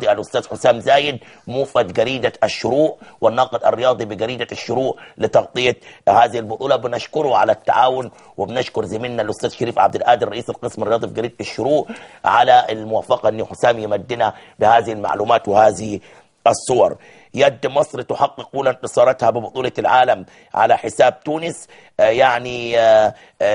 الأستاذ حسام زايد موفد جريدة الشروق والناقد الرياضي بجريدة الشروق لتغطية هذه البطولة. بنشكره على التعاون، وبنشكر زميلنا الأستاذ شريف عبد القادر رئيس القسم الرياضي في جريدة الشروق على الموافقة أن حسام يمدنا بهذه المعلومات وهذه الصور. يد مصر تحقق أولى انتصاراتها ببطولة العالم على حساب تونس.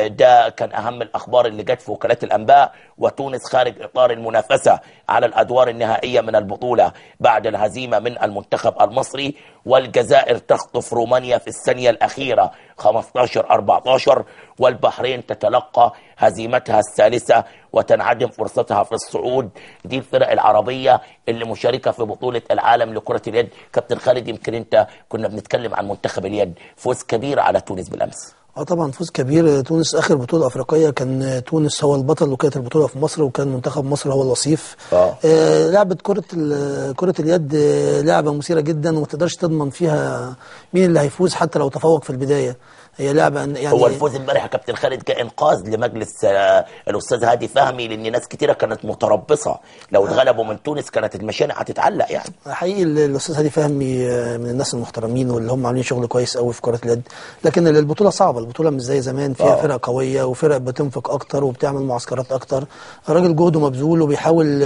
ده كان أهم الأخبار اللي جت في وكالات الأنباء. وتونس خارج إطار المنافسة على الأدوار النهائية من البطولة بعد الهزيمة من المنتخب المصري. والجزائر تخطف رومانيا في الثانية الأخيرة 15-14. والبحرين تتلقى هزيمتها الثالثة وتنعدم فرصتها في الصعود. دي الفرق العربية اللي مشاركة في بطولة العالم لكرة اليد. كابتن خالد، يمكن انت كنا بنتكلم عن منتخب اليد، فوز كبير على تونس بالامس. طبعا فوز كبير. تونس اخر بطوله افريقيه كان تونس هو البطل، وكانت البطوله في مصر، وكان منتخب مصر هو الوصيف. لعبه كره اليد لعبه مثيره جدا، وما تقدرش تضمن فيها مين اللي هيفوز حتى لو تفوق في البدايه. هي لعبه يعني هو الفوز امبارح يا كابتن خالد كانقاذ لمجلس الاستاذ هادي فهمي، لان ناس كتيره كانت متربصه لو اتغلبوا من تونس كانت المشانق هتتعلق. يعني حقيقي الاستاذ هادي فهمي من الناس المحترمين واللي هم عاملين شغل كويس قوي في كره اليد، لكن البطوله صعبه، البطوله مش زي زمان، فيها فرق قويه وفرق بتنفق اكتر وبتعمل معسكرات اكتر. الراجل جهده مبذول وبيحاول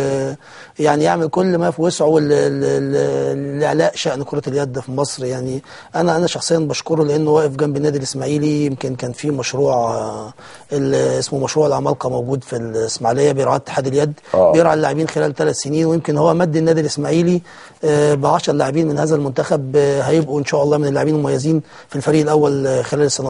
يعني يعمل كل ما في وسعه لاعلاء شان كره اليد في مصر. يعني انا شخصيا بشكره لانه واقف جنب النادي الاسماعيلي. يمكن كان في مشروع اسمه مشروع العمالقه موجود في الاسماعيليه بيرعاه اتحاد اليد، بيرعى اللاعبين خلال 3 سنين، ويمكن هو مد النادي الاسماعيلي ب10 لاعبين من هذا المنتخب هيبقوا ان شاء الله من اللاعبين المميزين في الفريق الاول خلال السنوات